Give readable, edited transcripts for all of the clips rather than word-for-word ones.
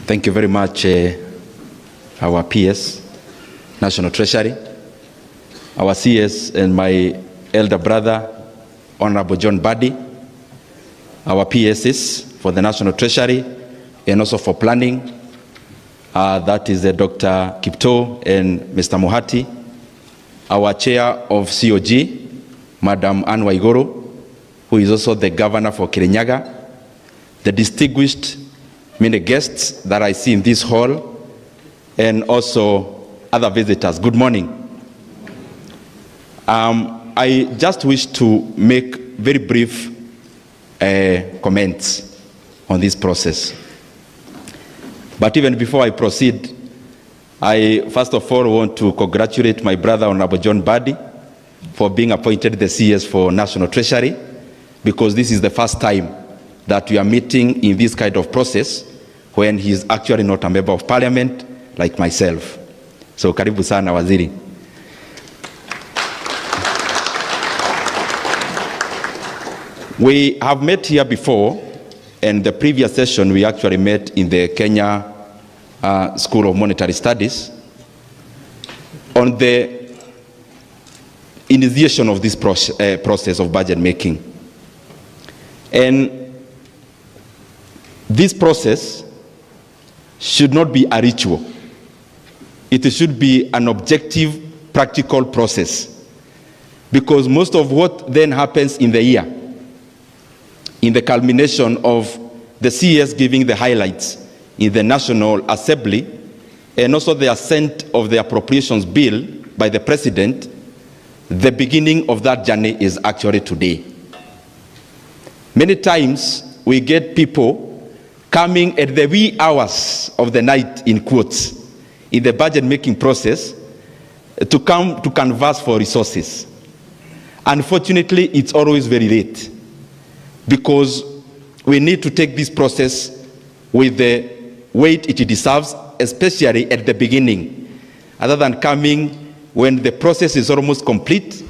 Thank you very much, our PS, National Treasury, our CS and my elder brother, Honorable John Buddy, our PSs for the National Treasury and also for planning, that is Dr. Kipto and Mr. Mohati, our chair of COG, Madam Anne Waiguru, who is also the governor for Kirinyaga, the distinguished many guests that I see in this hall, and also other visitors. Good morning. I just wish to make very brief comments on this process. But even before I proceed, I first of all want to congratulate my brother Honorable John Buddy for being appointed the CS for National Treasury, because this is the first time that we are meeting in this kind of process when he is actually not a member of parliament like myself. So karibu sana waziri. We have met here before, and the previous session we actually met in the Kenya School of Monetary Studies on the initiation of this process of budget making. And this process should not be a ritual. It should be an objective, practical process. Because most of what then happens in the year, in the culmination of the CS giving the highlights in the National Assembly, and also the assent of the appropriations bill by the President, the beginning of that journey is actually today. Many times we get people coming at the wee hours of the night, in quotes, in the budget making process to come to canvass for resources. Unfortunately, it's always very late, because we need to take this process with the weight it deserves, especially at the beginning, other than coming when the process is almost complete,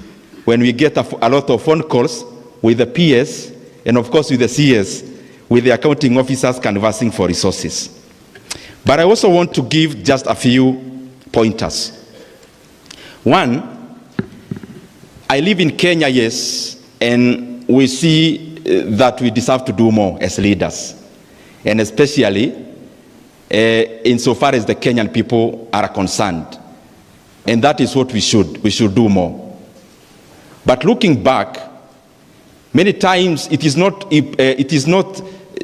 when we get a lot of phone calls with the PS and of course with the CS, with the accounting officers canvassing for resources. But I also want to give just a few pointers. One, I live in Kenya, yes, and we see that we deserve to do more as leaders, and especially insofar as the Kenyan people are concerned. And that is what we should do more. But looking back, many times it is not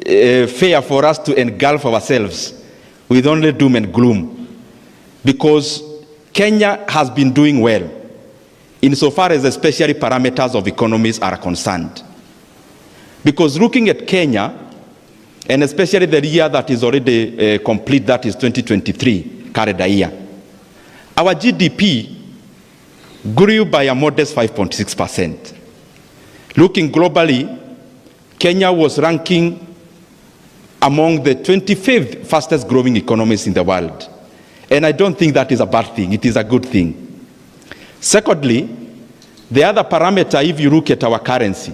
fair for us to engulf ourselves with only doom and gloom, because Kenya has been doing well insofar as especially parameters of economies are concerned. Because looking at Kenya, and especially the year that is already complete, that is 2023 calendar year, our GDP grew by a modest 5.6%. Looking globally, Kenya was ranking among the 25th fastest growing economies in the world. And I don't think that is a bad thing, it is a good thing. Secondly, the other parameter, if you look at our currency,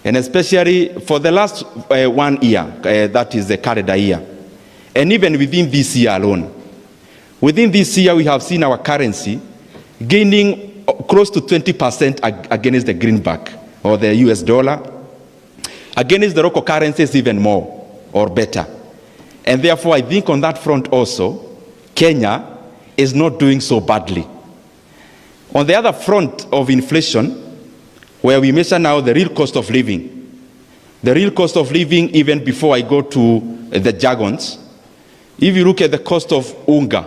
and especially for the last 1 year, that is the calendar year, and even within this year alone, within this year we have seen our currency gaining close to 20% against the greenback, or the US dollar, against the local currencies even more, or better. And therefore, I think on that front also, Kenya is not doing so badly. On the other front of inflation, where we measure now the real cost of living, the real cost of living, even before I go to the jargons, if you look at the cost of unga,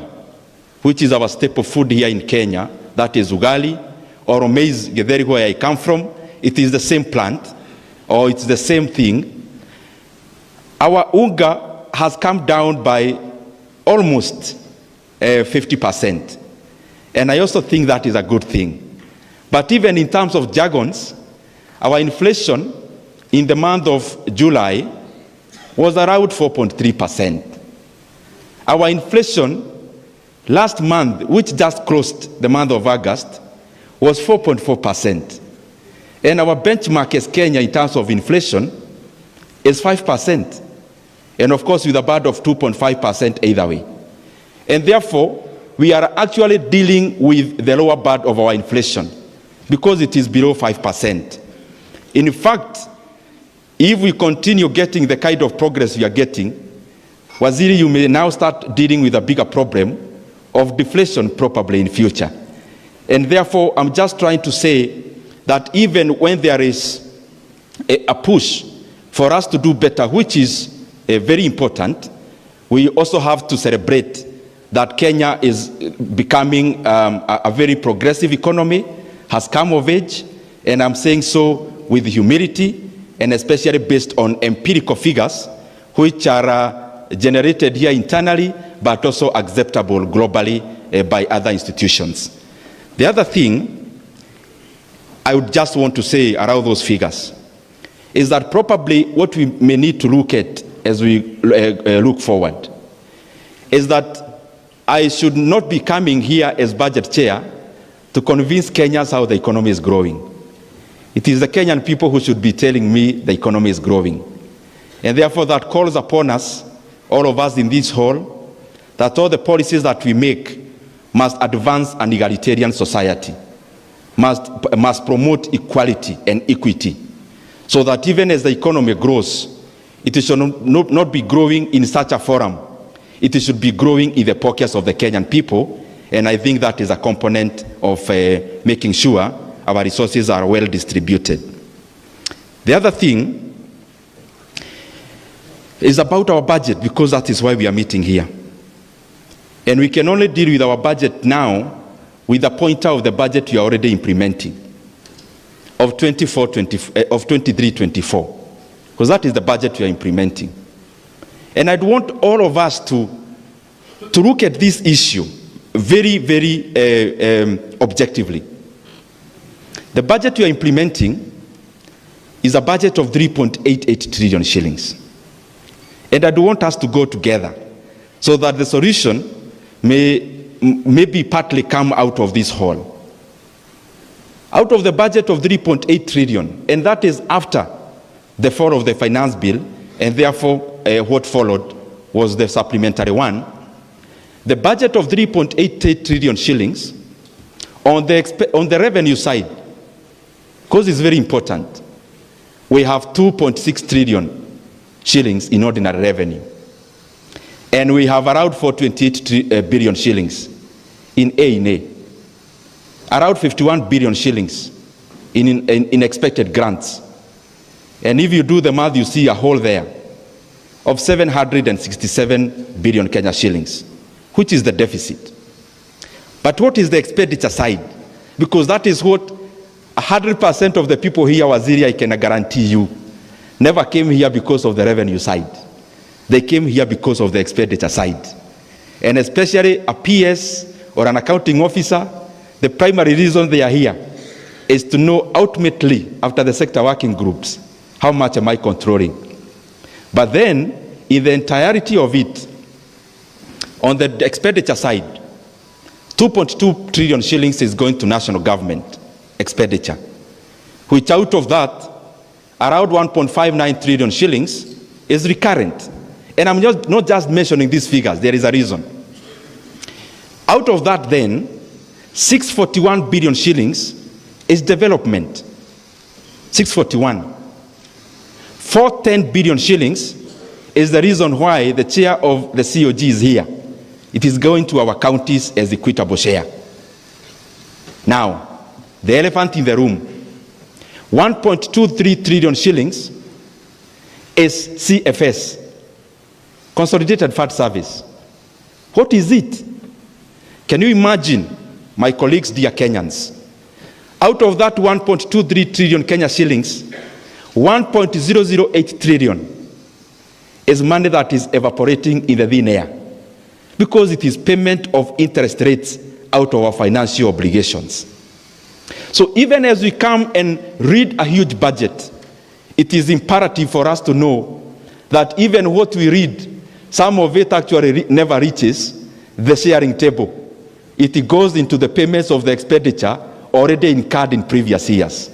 which is our staple food here in Kenya, that is ugali, or maize githeri where I come from, it is the same plant, or it's the same thing. Our unga has come down by almost 50%. And I also think that is a good thing. But even in terms of jargons, our inflation in the month of July was around 4.3%. Our inflation last month, which just closed the month of August, was 4.4%. And our benchmark as Kenya in terms of inflation is 5%. and of course with a bad of 2.5% either way. And therefore, we are actually dealing with the lower band of our inflation because it is below 5%. In fact, if we continue getting the kind of progress we are getting, Waziri, you may now start dealing with a bigger problem of deflation probably in future. And therefore, I'm just trying to say that even when there is a push for us to do better, which is very important, we also have to celebrate that Kenya is becoming a very progressive economy, has come of age, and I'm saying so with humility, and especially based on empirical figures, which are generated here internally, but also acceptable globally by other institutions. The other thing I would just want to say around those figures is that probably what we may need to look at as we look forward is that I should not be coming here as budget chair to convince Kenyans how the economy is growing. It is the Kenyan people who should be telling me the economy is growing. And therefore that calls upon us, all of us in this hall, that all the policies that we make must advance an egalitarian society, must promote equality and equity, so that even as the economy grows, it should not be growing in such a forum. It should be growing in the pockets of the Kenyan people, and I think that is a component of making sure our resources are well distributed. The other thing is about our budget, because that is why we are meeting here. And we can only deal with our budget now with the pointer of the budget we are already implementing of 23-24, because that is the budget we are implementing. And I'd want all of us to look at this issue very, very objectively. The budget we are implementing is a budget of 3.88 trillion shillings. And I do want us to go together so that the solution may maybe partly come out of this hall. Out of the budget of 3.8 trillion, and that is after the fall of the finance bill, and therefore what followed was the supplementary one. The budget of 3.88 trillion shillings on the revenue side, because it's very important, we have 2.6 trillion shillings in ordinary revenue. And we have around 428 billion shillings in A&A, around 51 billion shillings in expected grants. And if you do the math, you see a hole there of 767 billion Kenya shillings, which is the deficit. But what is the expenditure side? Because that is what 100% of the people here, Waziri, I can guarantee you, never came here because of the revenue side. They came here because of the expenditure side. And especially a PS or an accounting officer, the primary reason they are here is to know ultimately, after the sector working groups, how much am I controlling? But then, in the entirety of it, on the expenditure side, 2.2 trillion shillings is going to national government expenditure, which out of that, around 1.59 trillion shillings is recurrent. And I'm not just mentioning these figures, there is a reason. Out of that then, 641 billion shillings is development. 641. 410 billion shillings is the reason why the chair of the COG is here. It is going to our counties as equitable share. Now, the elephant in the room, 1.23 trillion shillings is CFS, Consolidated Fund Service. What is it? Can you imagine, my colleagues, dear Kenyans, out of that 1.23 trillion Kenya shillings, 1.008 trillion is money that is evaporating in the thin air because it is payment of interest rates out of our financial obligations. So even as we come and read a huge budget, it is imperative for us to know that even what we read, some of it actually never reaches the sharing table. It goes into the payments of the expenditure already incurred in previous years.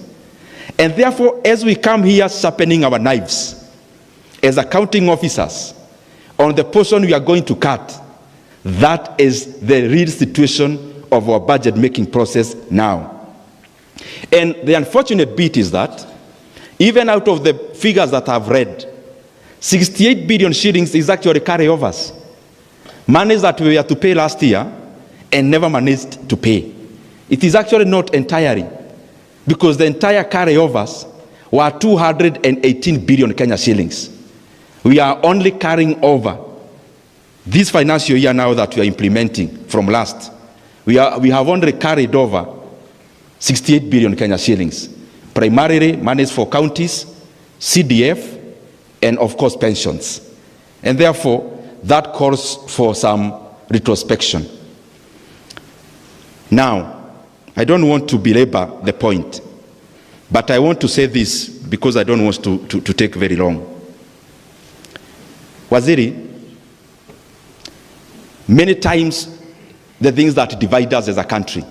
And therefore, as we come here sharpening our knives, as accounting officers, on the portion we are going to cut. That is the real situation of our budget making process now. And the unfortunate bit is that even out of the figures that I've read, 68 billion shillings is actually carryovers. Money that we had to pay last year and never managed to pay. It is actually not entirely, because the entire carryovers were 218 billion Kenya shillings. We are only carrying over this financial year now that we are implementing from last. We have only carried over 68 billion Kenya shillings, primarily monies for counties, CDF, and of course pensions. And therefore, that calls for some retrospection. Now, I don't want to belabor the point, but I want to say this because I don't want to take very long. Waziri, many times the things that divide us as a country,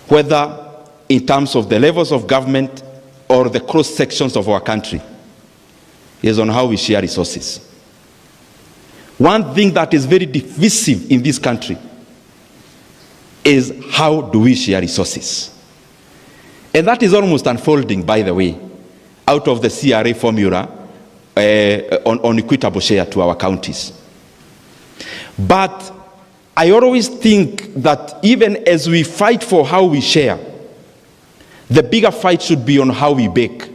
whether in terms of the levels of government or the cross sections of our country, is on how we share resources. One thing that is very divisive in this country is how do we share resources. And that is almost unfolding, by the way, out of the CRA formula on equitable share to our counties. But I always think that even as we fight for how we share, the bigger fight should be on how we bake.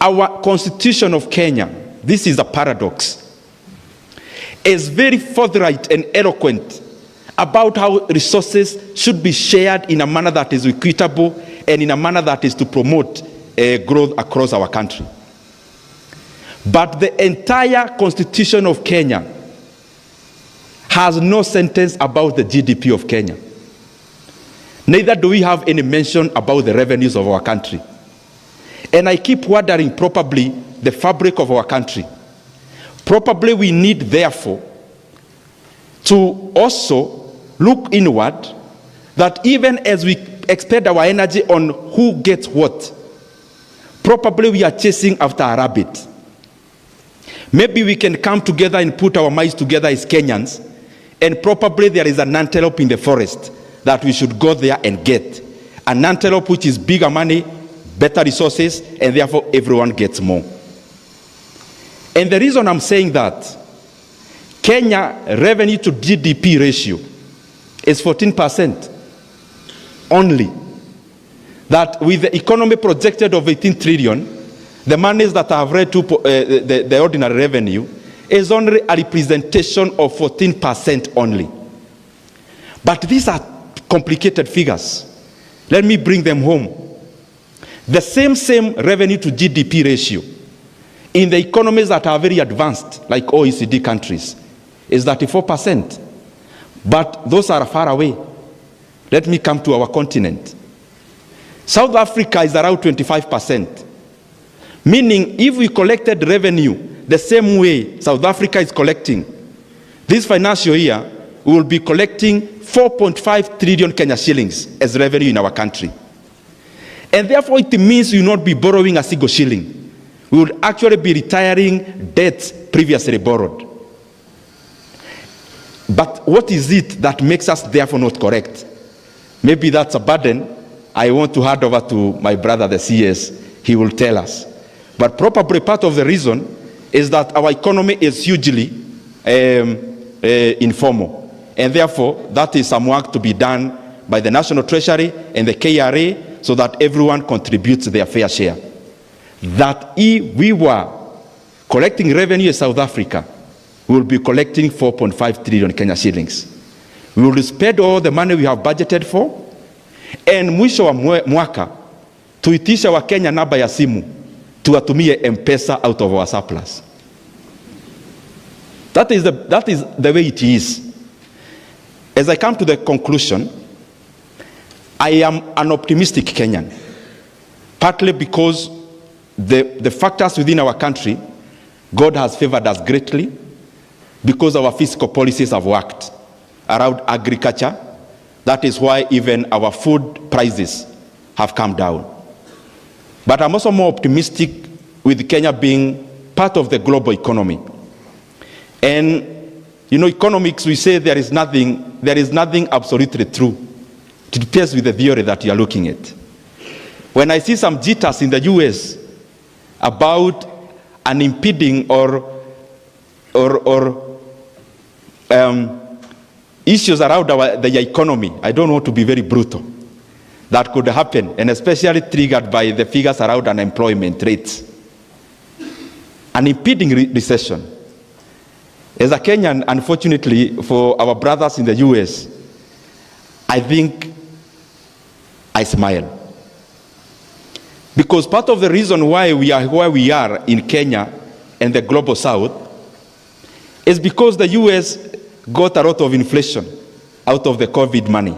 Our Constitution of Kenya, this is a paradox, is very forthright and eloquent about how resources should be shared in a manner that is equitable and in a manner that is to promote growth across our country. But the entire Constitution of Kenya has no sentence about the GDP of Kenya. Neither do we have any mention about the revenues of our country. And I keep wondering, probably the fabric of our country. Probably we need, therefore, to also look inward, that even as we expend our energy on who gets what, probably we are chasing after a rabbit. Maybe we can come together and put our minds together as Kenyans, and probably there is an antelope in the forest that we should go there and get. An antelope which is bigger money, better resources, and therefore everyone gets more. And the reason I'm saying that, Kenya revenue to GDP ratio is 14% only. That with the economy projected of 18 trillion, the monies that I have read to the ordinary revenue is only a representation of 14% only. But these are complicated figures. Let me bring them home. The same revenue to GDP ratio in the economies that are very advanced, like OECD countries, is 34%. But those are far away. Let me come to our continent. South Africa is around 25%. Meaning, if we collected revenue the same way South Africa is collecting, this financial year, we will be collecting 4.5 trillion Kenya shillings as revenue in our country. And therefore, it means we will not be borrowing a single shilling. We will actually be retiring debts previously borrowed. But what is it that makes us therefore not correct? Maybe that's a burden I want to hand over to my brother, the CS. He will tell us. But probably part of the reason is that our economy is hugely informal. And therefore, that is some work to be done by the National Treasury and the KRA so that everyone contributes their fair share. That if we were collecting revenue in South Africa, we will be collecting 4.5 trillion Kenya shillings. We will spend all the money we have budgeted for, and mwisho wa mwaka tuitisha wa Kenya namba ya simu tuwatumie M-Pesa out of our surplus. That is the way it is. As I come to the conclusion, I am an optimistic Kenyan, partly because the factors within our country, God has favored us greatly, because our fiscal policies have worked around agriculture. That is why even our food prices have come down. But I'm also more optimistic with Kenya being part of the global economy. And, economics, we say there is nothing absolutely true. It depends with the theory that you are looking at. When I see some jitters in the US about an impeding or issues around the economy, I don't want to be very brutal, that could happen, and especially triggered by the figures around unemployment rates. An impeding recession. As a Kenyan, unfortunately, for our brothers in the US, I think I smile. Because part of the reason why we are where we are in Kenya and the global south is because the US got a lot of inflation out of the COVID money.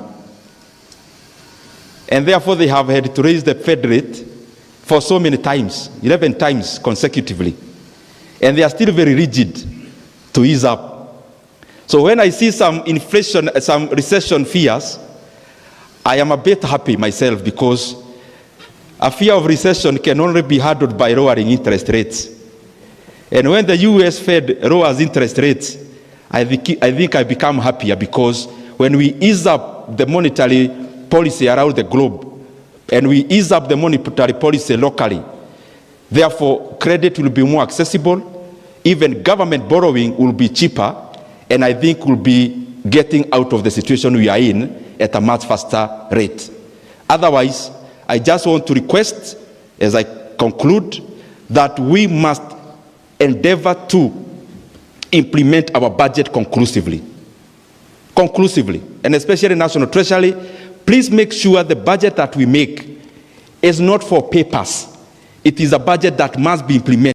And therefore they have had to raise the Fed rate for so many times, 11 times consecutively. And they are still very rigid to ease up. So when I see some inflation, some recession fears, I am a bit happy myself, because a fear of recession can only be handled by lowering interest rates. And when the US Fed lowers interest rates, I think I become happier, because when we ease up the monetary policy around the globe, and we ease up the monetary policy locally, therefore credit will be more accessible, even government borrowing will be cheaper, and I think we'll be getting out of the situation we are in at a much faster rate. Otherwise, I just want to request, as I conclude, that we must endeavor to implement our budget conclusively, and especially National Treasury. Please make sure the budget that we make is not for papers. It is a budget that must be implemented.